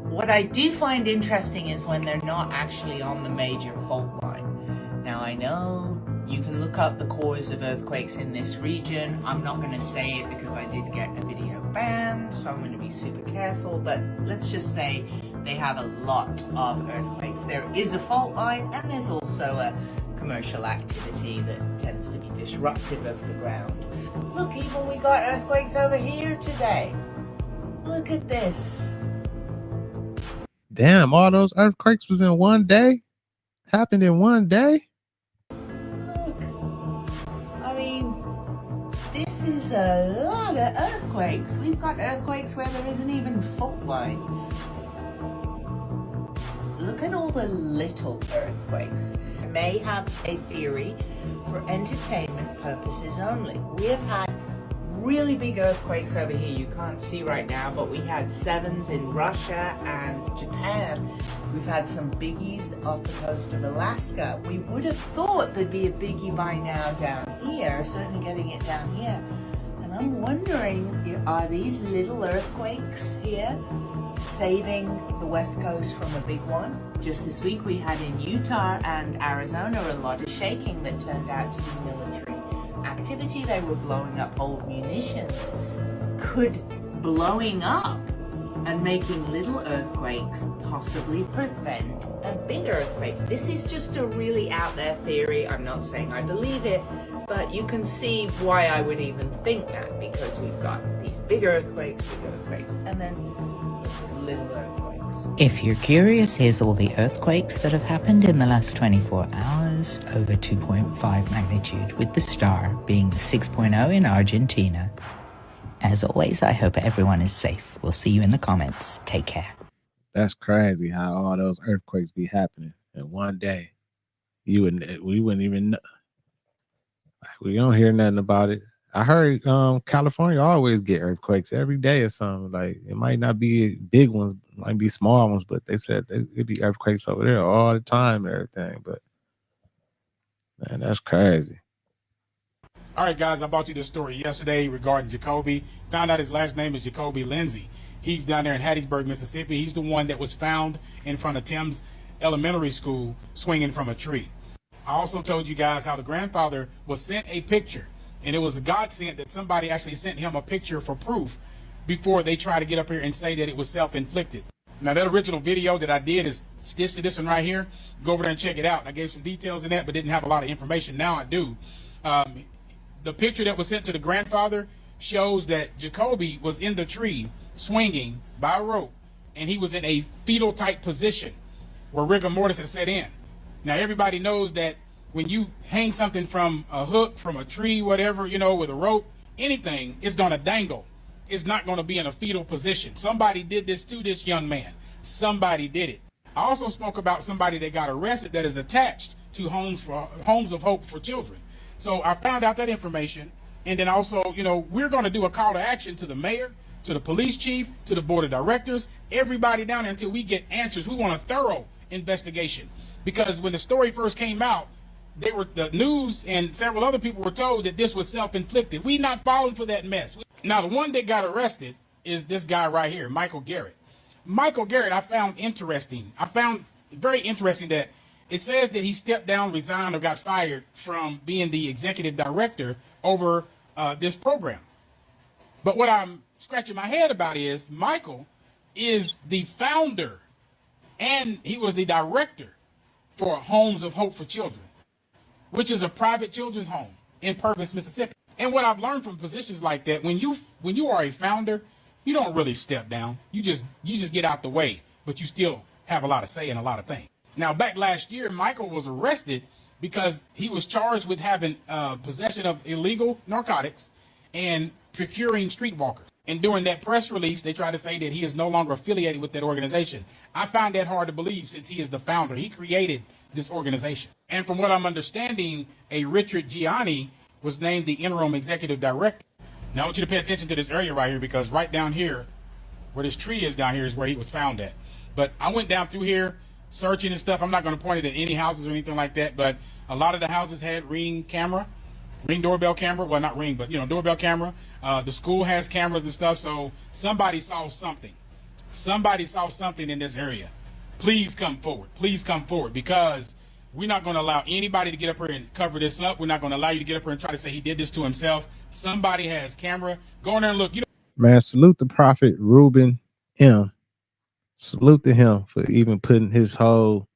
What I do find interesting is when they're not actually on the major fault line. Now I know you can look up the cause of earthquakes in this region. I'm not going to say it because I did get a video banned, so I'm going to be super careful, but let's just say they have a lot of earthquakes. There is a fault line and there's also a commercial activity that tends to be disruptive of the ground. Look, even we got earthquakes over here today. Look at this. Damn, all those earthquakes was in one day? Happened in one day? Look, I mean, this is a lot of earthquakes. We've got earthquakes where there isn't even fault lines. Look at all the little earthquakes. I may have a theory for entertainment purposes only. We have had really big earthquakes over here you can't see right now, but we had 7s in Russia and Japan. We've had some biggies off the coast of Alaska. We would have thought there'd be a biggie by now down here, certainly getting it down here. And I'm wondering, are these little earthquakes here saving the West Coast from a big one? Just this week we had in Utah and Arizona a lot of shaking that turned out to be military activity. They were blowing up old munitions. Could blowing up and making little earthquakes possibly prevent a big earthquake? This is just a really out there theory. I'm not saying I believe it, but you can see why I would even think that, because we've got these big earthquakes, and then little earthquakes. If you're curious, here's all the earthquakes that have happened in the last 24 hours, over 2.5 magnitude, with the star being the 6.0 in Argentina. As always, I hope everyone is safe. We'll see you in the comments. Take care. That's crazy how all those earthquakes be happening in one day. We wouldn't even know. We don't hear nothing about it. I heard California always get earthquakes every day or something. Like, it might not be big ones, it might be small ones, but they said it'd be earthquakes over there all the time and everything. But man, that's crazy. All right, guys, I brought you this story yesterday regarding Jakobe. Found out his last name is Jakobe Lindsay. He's down there in Hattiesburg, Mississippi. He's the one that was found in front of Tim's Elementary School swinging from a tree. I also told you guys how the grandfather was sent a picture, and it was a godsend that somebody actually sent him a picture for proof before they try to get up here and say that it was self-inflicted. Now, that original video that I did is stitched to this one right here. Go over there and check it out. I gave some details in that, but didn't have a lot of information. Now I do. The picture that was sent to the grandfather shows that Jakobe was in the tree swinging by a rope, and he was in a fetal type position where rigor mortis had set in. Now, everybody knows that when you hang something from a hook, from a tree, whatever, you know, with a rope, anything, it's going to dangle. is not going to be in a fetal position. Somebody did this to this young man. Somebody did it. I also spoke about somebody that got arrested that is attached to Homes of Hope for Children. So I found out that information. And then also, you know, we're going to do a call to action to the mayor, to the police chief, to the board of directors, everybody down there until we get answers. We want a thorough investigation. Because when the story first came out, the news and several other people were told that this was self-inflicted. We not falling for that mess. Now, the one that got arrested is this guy right here, Michael Garrett. Michael Garrett, I found interesting. I found very interesting that it says that he stepped down, resigned, or got fired from being the executive director over this program. But what I'm scratching my head about is Michael is the founder and he was the director for Homes of Hope for Children, which is a private children's home in Purvis, Mississippi. And what I've learned from positions like that, when you are a founder, you don't really step down. You just get out the way, but you still have a lot of say in a lot of things. Now, back last year, Michael was arrested because he was charged with having possession of illegal narcotics and procuring streetwalkers. And during that press release, they tried to say that he is no longer affiliated with that organization. I find that hard to believe since he is the founder. He created this organization. And from what I'm understanding, a Richard Gianni was named the interim executive director. Now I want you to pay attention to this area right here, because right down here, where this tree is down here, is where he was found at. But I went down through here searching and stuff. I'm not going to point it at any houses or anything like that, but a lot of the houses had Ring doorbell camera. Well, not Ring, but, you know, doorbell camera. The school has cameras and stuff. So somebody saw something. Somebody saw something in this area. Please come forward. Please come forward, because we're not going to allow anybody to get up here and cover this up. We're not going to allow you to get up here and try to say he did this to himself. Somebody has camera. Go in there and look. You know, Man, salute the prophet Ruben M. Salute to him for even putting his whole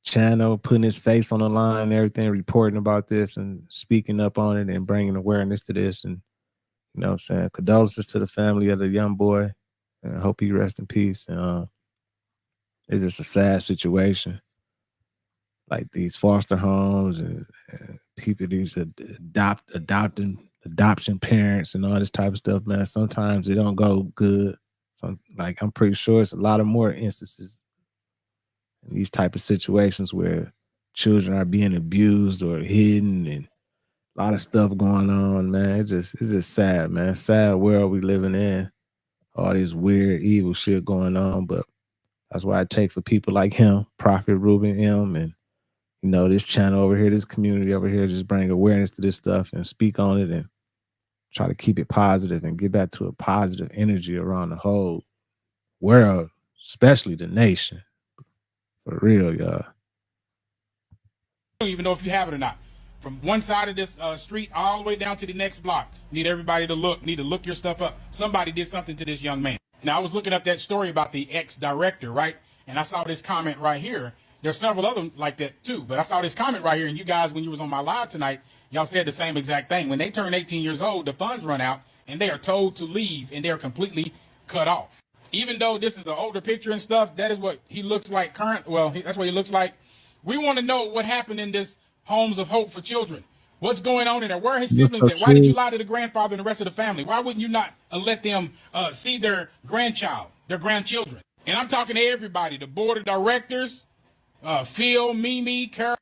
channel, putting his face on the line and everything, reporting about this and speaking up on it and bringing awareness to this. And, you know what I'm saying, condolences to the family of the young boy. And I hope he rests in peace. It's just a sad situation. Like these foster homes and people, these adoption parents and all this type of stuff, man. Sometimes it don't go good. Like I'm pretty sure it's a lot of more instances in these type of situations where children are being abused or hidden, and a lot of stuff going on, man. It's just sad, man. Sad world we living in. All this weird, evil shit going on, but that's why I take for people like him, Prophet Ruben M, and you know, this channel over here, this community over here, just bring awareness to this stuff and speak on it and try to keep it positive and get back to a positive energy around the whole world, especially the nation. For real, y'all. you don't even know if you have it or not. From one side of this street all the way down to the next block. Need everybody to look. Need to look your stuff up. Somebody did something to this young man. Now, I was looking up that story about the ex-director, right? And I saw this comment right here. There's several other like that too, but I saw this comment right here, and you guys, when you was on my live tonight, y'all said the same exact thing. When they turn 18 years old, the funds run out, and they are told to leave, and they're completely cut off. Even though this is the older picture and stuff, that is what he looks like that's what he looks like. We want to know what happened in this Homes of Hope for Children. What's going on in there? Where are his siblings at? Why did you lie to the grandfather and the rest of the family? Why wouldn't you not let them see their grandchildren? And I'm talking to everybody, the board of directors, Phil, Mimi, Carol,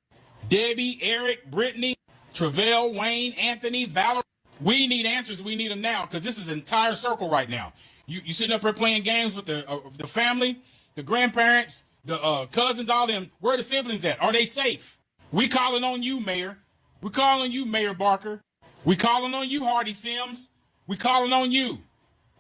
Debbie, Eric, Brittany, Travell, Wayne, Anthony, Valerie. We need answers. We need them now, because this is an entire circle right now. You sitting up here playing games with the family, the grandparents, the cousins, all them. Where are the siblings at? Are they safe? We calling on you, Mayor. We calling you, Mayor Barker. We calling on you, Hardy Sims. We calling on you.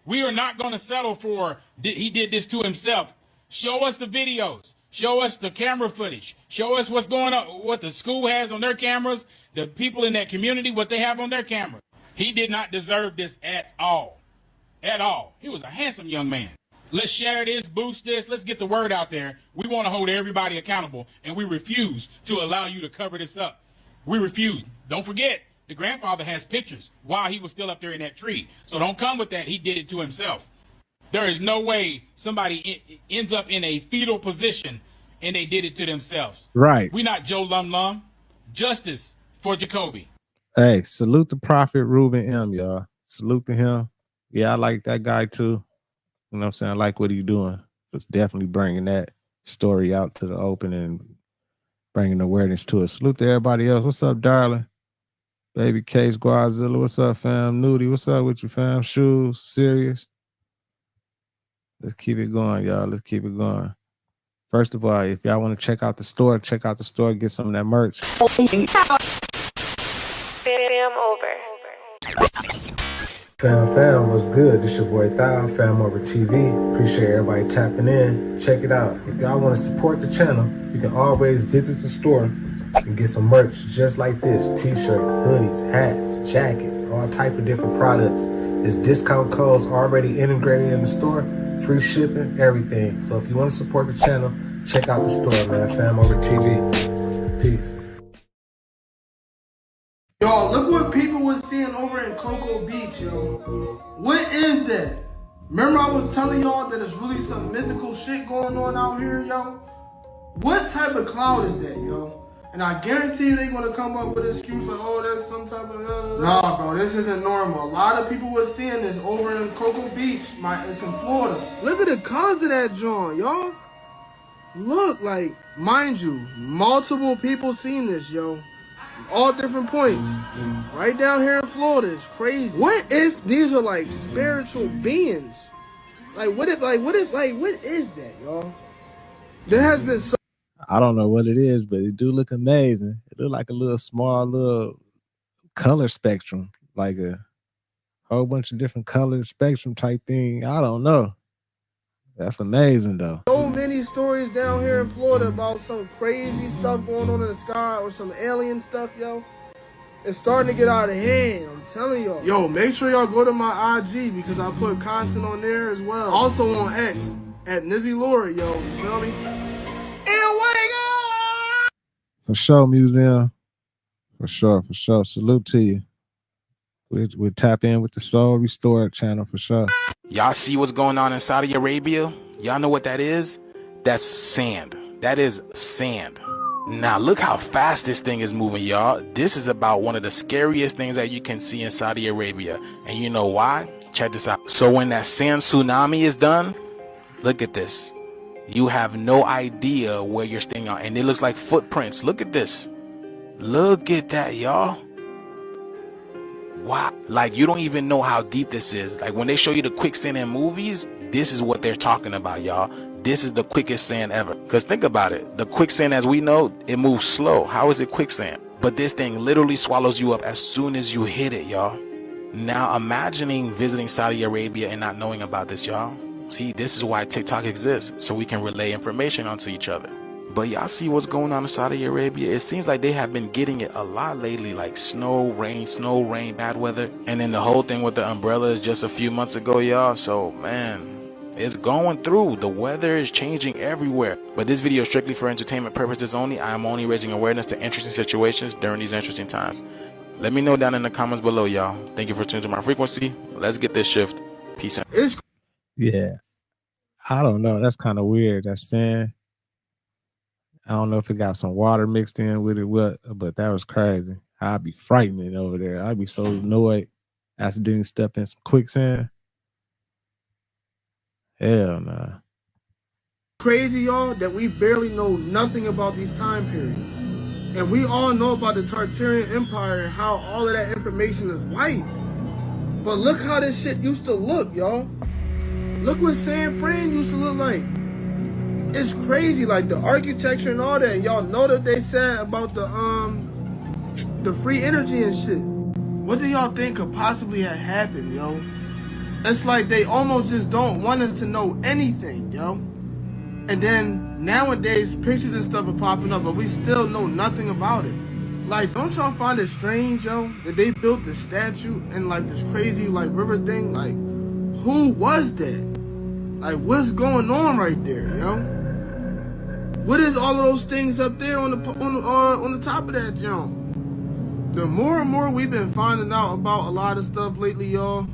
We are not going to settle for he did this to himself. Show us the videos. Show us the camera footage. Show us what's going on, what the school has on their cameras, the people in that community, what they have on their cameras. He did not deserve this at all. At all. He was a handsome young man. Let's share this, boost this. Let's get the word out there. We want to hold everybody accountable, and we refuse to allow you to cover this up. We refuse. Don't forget, the grandfather has pictures while he was still up there in that tree. So don't come with that. He did it to himself. There is no way somebody ends up in a fetal position and they did it to themselves. Right. We not Joe Lum Lum. Justice for Jakobe. Hey, salute the prophet Ruben M, y'all. Salute to him. Yeah, I like that guy too. You know what I'm saying? I like what he's doing. It's definitely bringing that story out to the open and bringing awareness to it. Salute to everybody else. What's up, darling? Baby K, Squadzilla. What's up, fam? Nudie, what's up with you, fam? Shoes, serious. Let's keep it going, y'all. Let's keep it going. First of all, if y'all want to check out the store, get some of that merch. Fam, what's good? This your boy Thao, FamOverTV. Appreciate everybody tapping in. Check it out. If y'all want to support the channel, you can always visit the store and get some merch just like this. T-shirts, hoodies, hats, jackets, all type of different products. There's discount codes already integrated in the store, free shipping, everything. So if you want to support the channel, check out the store, man. FamOverTV. Peace. Y'all, look what people was seeing over in Cocoa Beach, yo. What is that? Remember I was telling y'all that there's really some mythical shit going on out here, yo? What type of cloud is that, yo? And I guarantee you they gonna come up with an excuse like, oh, that's some type of... Nah, bro, this isn't normal. A lot of people were seeing this over in Cocoa Beach. It's in Florida. Look at the colors of that joint, y'all. Look, like, mind you, multiple people seen this, yo. All different points. Right down here in Florida. It's crazy. What if these are like spiritual beings? What is that, y'all? There has been so... I don't know what it is, but it do look amazing. It look like a little small color spectrum, like a whole bunch of different color spectrum type thing. I don't know. That's amazing though. So many stories down here in Florida about some crazy stuff going on in the sky or some alien stuff, yo. It's starting to get out of hand, I'm telling y'all. Yo, make sure y'all go to my IG because I put content on there as well. Also on X at Nizzy Laura, yo. You feel me? And wake up! For sure, museum. For sure. Salute to you. We'll tap in with the Soul Restored channel for sure. Y'all see what's going on in Saudi Arabia? Y'all know what that is? That's sand. That is sand. Now look how fast this thing is moving, y'all. This is about one of the scariest things that you can see in Saudi Arabia. And you know why? Check this out. So when that sand tsunami is done, look at this. You have no idea where you're staying on. And it looks like footprints. Look at this. Look at that, y'all. Wow. Like, you don't even know how deep this is. Like, when they show you the quicksand in movies, this is what they're talking about, y'all. This is the quickest sand ever. Because think about it. The quicksand, as we know, it moves slow. How is it quicksand? But this thing literally swallows you up as soon as you hit it, y'all. Now, imagining visiting Saudi Arabia and not knowing about this, y'all. See, this is why TikTok exists. So we can relay information onto each other. But y'all see what's going on in Saudi Arabia? It seems like they have been getting it a lot lately, like snow, rain, bad weather. And then the whole thing with the umbrellas just a few months ago, y'all. So, man, it's going through. The weather is changing everywhere. But this video is strictly for entertainment purposes only. I am only raising awareness to interesting situations during these interesting times. Let me know down in the comments below, y'all. Thank you for tuning to my frequency. Let's get this shift. Peace out. Yeah. I don't know. That's kind of weird. That's sand. I don't know if it got some water mixed in with it, but that was crazy. I'd be frightening over there. I'd be so annoyed accidentally step in some quicksand. Hell nah. Crazy, y'all, that we barely know nothing about these time periods. And we all know about the Tartarian Empire and how all of that information is white. But look how this shit used to look, y'all. Look what San Fran used to look like. It's crazy, like the architecture and all that. Y'all know that they said about the free energy and shit. What do y'all think could possibly have happened, yo? It's like they almost just don't want us to know anything, yo. And then nowadays pictures and stuff are popping up, but we still know nothing about it. Like, don't y'all find it strange, yo, that they built the statue and like this crazy like river thing? Like, who was that? Like, what's going on right there, yo? What is all of those things up there on the top of that jump? The more and more we've been finding out about a lot of stuff lately, y'all,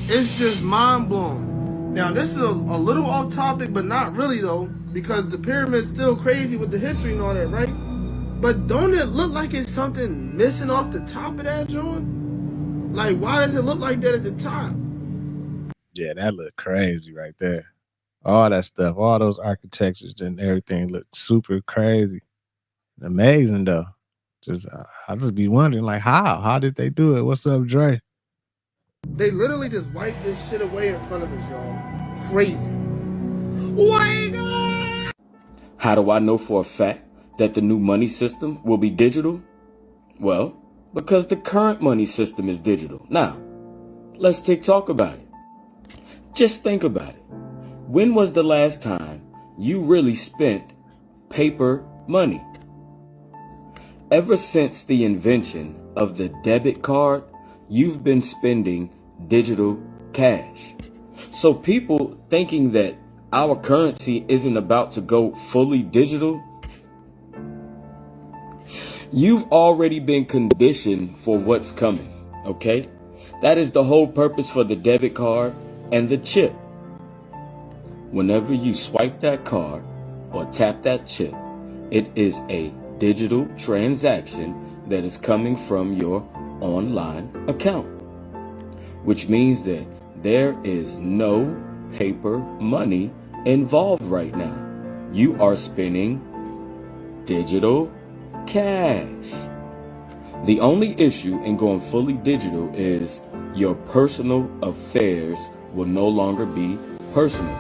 it's just mind-blowing. Now, this is a little off topic, but not really, though, because the pyramid's still crazy with the history and all that, right? But don't it look like it's something missing off the top of that joint? Like, why does it look like that at the top? Yeah, that looked crazy right there. All that stuff, all those architectures and everything looked super crazy. Amazing though. I just be wondering, like, how did they do it? What's up, Dre? They literally just wiped this shit away in front of us, y'all. Crazy. Wake up! How do I know for a fact that the new money system will be digital? Well, because the current money system is digital. Now, let's talk about it. Just think about it. When was the last time you really spent paper money? Ever since the invention of the debit card, you've been spending digital cash. So people thinking that our currency isn't about to go fully digital, you've already been conditioned for what's coming, okay? That is the whole purpose for the debit card and the chip. Whenever you swipe that card or tap that chip, it is a digital transaction that is coming from your online account, which means that there is no paper money involved right now. You are spending digital cash. The only issue in going fully digital is your personal affairs will no longer be personal.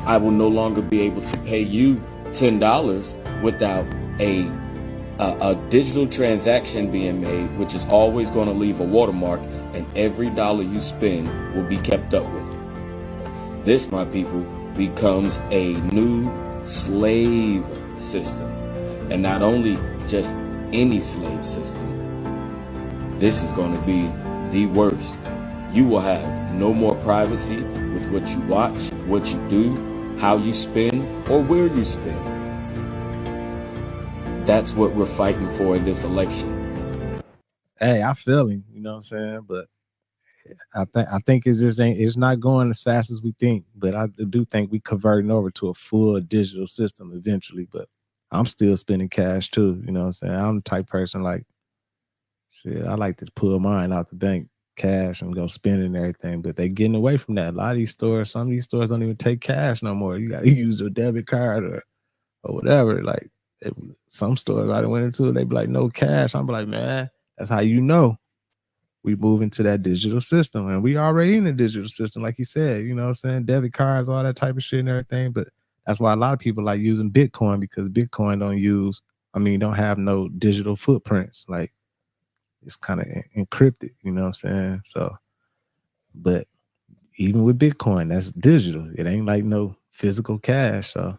I will no longer be able to pay you $10 without a digital transaction being made, which is always going to leave a watermark, and every dollar you spend will be kept up with. This, my people, becomes a new slave system. And not only just any slave system, this is going to be the worst. You will have no more privacy with what you watch, what you do, how you spend, or where you spend. That's what we're fighting for in this election. Hey, I feel him, you know what I'm saying? But I think it's not going as fast as we think, but I do think we converting over to a full digital system eventually. But I'm still spending cash too, you know what I'm saying? I'm the type person like, shit, I like to pull mine out the bank, cash, and go spend it and everything. But they getting away from that. A lot of these stores, some of these stores don't even take cash no more. You got to use your debit card or whatever. Like some stores I went into, they be like, no cash. I'm like, man, that's how you know we move into that digital system. And we already in the digital system, like you said, you know what I'm saying? Debit cards, all that type of shit and everything. But that's why a lot of people like using Bitcoin, because Bitcoin don't have no digital footprints. Like it's kind of encrypted, you know what I'm saying? So, but even with Bitcoin, that's digital. It ain't like no physical cash. So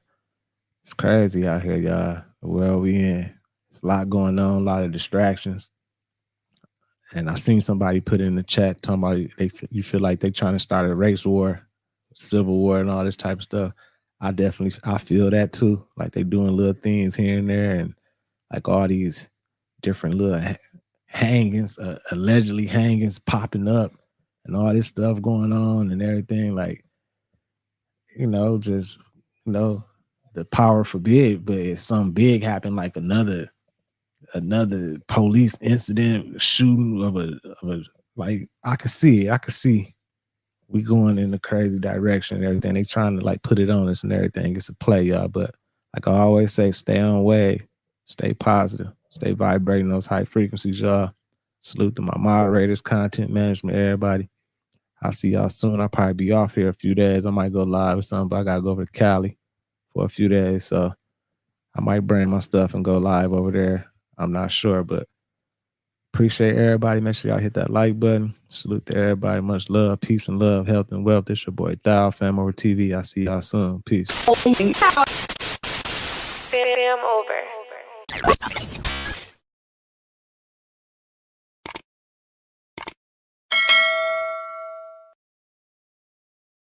it's crazy out here, y'all. The world we in. It's a lot going on, a lot of distractions. And I seen somebody put in the chat talking about you feel like they trying to start a race war, civil war, and all this type of stuff. I feel that too. Like they doing little things here and there, and like all these different little hangings, allegedly hangings popping up, and all this stuff going on and everything. Like, the power forbid, but if something big happened, like another police incident, shooting of a like, I could see we going in a crazy direction and everything. They trying to like put it on us and everything. It's a play, y'all. But like I always say, stay on wave, stay positive, stay vibrating those high frequencies, y'all. Salute to my moderators, content management, everybody. I'll see y'all soon. I'll probably be off here a few days. I might go live or something, but I gotta go over to Cali for a few days. So I might bring my stuff and go live over there. I'm not sure, but appreciate everybody. Make sure y'all hit that like button. Salute to everybody. Much love, peace and love, health and wealth. It's your boy Thou, FamOverTV. I'll see y'all soon. Peace. Fam over.